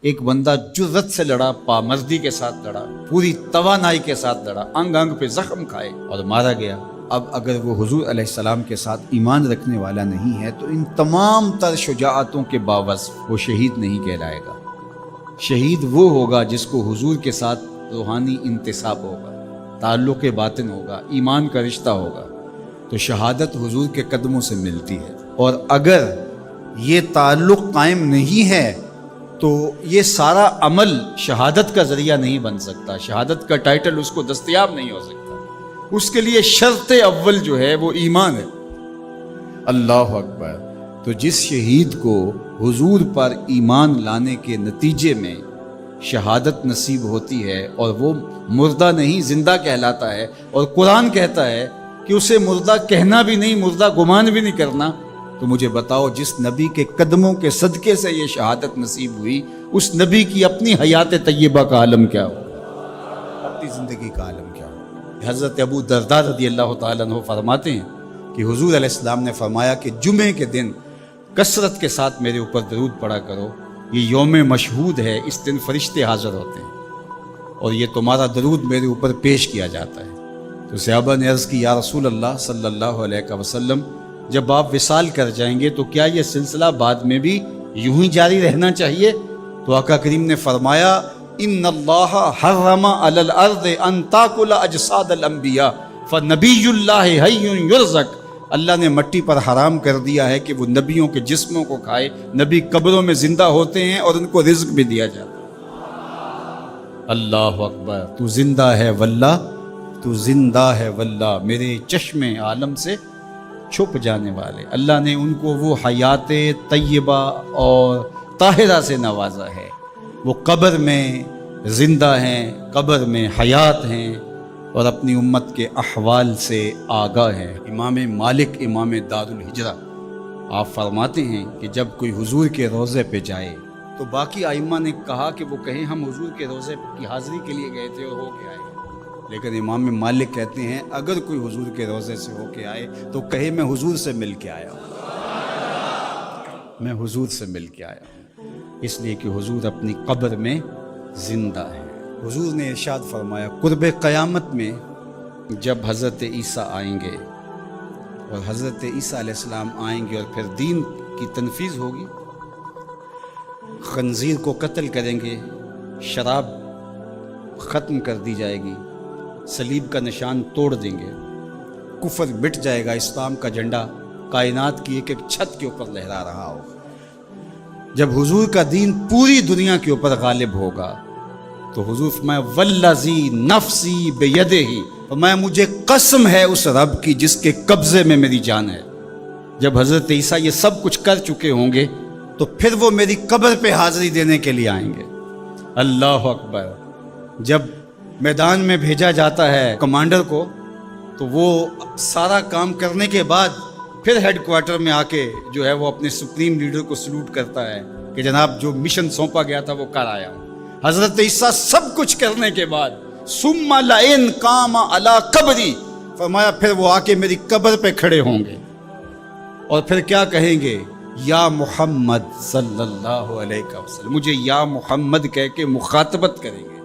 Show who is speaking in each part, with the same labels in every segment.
Speaker 1: ایک بندہ جرت سے لڑا، پامردی کے ساتھ لڑا، پوری توانائی کے ساتھ لڑا، انگ انگ پہ زخم کھائے اور مارا گیا۔ اب اگر وہ حضور علیہ السلام کے ساتھ ایمان رکھنے والا نہیں ہے تو ان تمام تر شجاعتوں کے باوجود وہ شہید نہیں کہلائے گا۔ شہید وہ ہوگا جس کو حضور کے ساتھ روحانی انتساب ہوگا، تعلق باطن ہوگا، ایمان کا رشتہ ہوگا، تو شہادت حضور کے قدموں سے ملتی ہے۔ اور اگر یہ تعلق قائم نہیں ہے تو یہ سارا عمل شہادت کا ذریعہ نہیں بن سکتا، شہادت کا ٹائٹل اس کو دستیاب نہیں ہو سکتا۔ اس کے لیے شرط اول جو ہے وہ ایمان ہے۔ اللہ اکبر۔ تو جس شہید کو حضور پر ایمان لانے کے نتیجے میں شہادت نصیب ہوتی ہے اور وہ مردہ نہیں زندہ کہلاتا ہے، اور قرآن کہتا ہے کہ اسے مردہ کہنا بھی نہیں، مردہ گمان بھی نہیں کرنا، تو مجھے بتاؤ جس نبی کے قدموں کے صدقے سے یہ شہادت نصیب ہوئی، اس نبی کی اپنی حیات طیبہ کا عالم کیا ہو، اپنی زندگی کا عالم کیا ہو۔ حضرت ابو درداء رضی اللہ تعالیٰ عنہ فرماتے ہیں کہ حضور علیہ السلام نے فرمایا کہ جمعے کے دن کثرت کے ساتھ میرے اوپر درود پڑھا کرو، یہ یوم مشہود ہے، اس دن فرشتے حاضر ہوتے ہیں اور یہ تمہارا درود میرے اوپر پیش کیا جاتا ہے۔ تو صحابہ نے عرض کی، یا رسول اللہ صلی اللہ علیہ وسلم، جب آپ وصال کر جائیں گے تو کیا یہ سلسلہ بعد میں بھی یوں ہی جاری رہنا چاہیے؟ تو آقا کریم نے فرمایا، ان اللہ حرم علی الارض ان تاکل اجساد الانبیاء فنبی اللہ حی یرزق۔ اللہ نے مٹی پر حرام کر دیا ہے کہ وہ نبیوں کے جسموں کو کھائے، نبی قبروں میں زندہ ہوتے ہیں اور ان کو رزق بھی دیا جاتا ہے۔ اللہ اکبر۔ تو زندہ ہے واللہ، تو زندہ ہے واللہ، میرے چشم عالم سے چھپ جانے والے۔ اللہ نے ان کو وہ حیات طیبہ اور طاہرہ سے نوازا ہے، وہ قبر میں زندہ ہیں، قبر میں حیات ہیں اور اپنی امت کے احوال سے آگاہ ہیں۔ امام مالک امام دار الہجرہ آپ فرماتے ہیں کہ جب کوئی حضور کے روضے پہ جائے تو باقی ائمہ نے کہا کہ وہ کہیں ہم حضور کے روضے کی حاضری کے لیے گئے تھے اور ہو کے آئے، لیکن امام مالک کہتے ہیں اگر کوئی حضور کے روضے سے ہو کے آئے تو کہے میں حضور سے مل کے آیا ہوں، میں حضور سے مل کے آیا ہوں، اس لیے کہ حضور اپنی قبر میں زندہ ہے۔ حضور نے ارشاد فرمایا، قرب قیامت میں جب حضرت عیسیٰ آئیں گے اور حضرت عیسیٰ علیہ السلام آئیں گے اور پھر دین کی تنفیذ ہوگی، خنزیر کو قتل کریں گے، شراب ختم کر دی جائے گی، صلیب کا نشان توڑ دیں گے، کفر مٹ جائے گا، اسلام کا جھنڈا کائنات کی ایک ایک چھت کے اوپر لہرا رہا ہوگا۔ جب حضور کا دین پوری دنیا کے اوپر غالب ہوگا تو حضور فرمایا، والذی نفسی بیدہ، فرمایا مجھے قسم ہے اس رب کی جس کے قبضے میں میری جان ہے۔ جب حضرت عیسیٰ یہ سب کچھ کر چکے ہوں گے تو پھر وہ میری قبر پہ حاضری دینے کے لیے آئیں گے۔ اللہ اکبر۔ جب میدان میں بھیجا جاتا ہے کمانڈر کو تو وہ سارا کام کرنے کے بعد پھر ہیڈ کوارٹر میں آ کے جو ہے وہ اپنے سپریم لیڈر کو سلوٹ کرتا ہے کہ جناب جو مشن سونپا گیا تھا وہ کر آیا ہوں۔ حضرت عیسیٰ سب کچھ کرنے کے بعد ثم لئن قام علی قبری، فرمایا پھر وہ آ کے میری قبر پہ کھڑے ہوں گے اور پھر کیا کہیں گے، یا محمد صلی اللہ علیہ وسلم، مجھے یا محمد کہہ کے مخاطبت کریں گے۔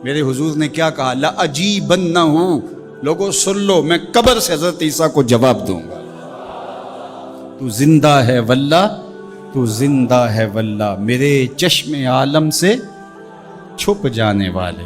Speaker 1: میرے حضور نے کیا کہا، لَأَجِیبَنَّهُ، لوگوں سن لو، میں قبر سے حضرت عیسیٰ کو جواب دوں گا، تو زندہ ہے واللہ، تو زندہ ہے واللہ، میرے چشم عالم سے چھپ جانے والے۔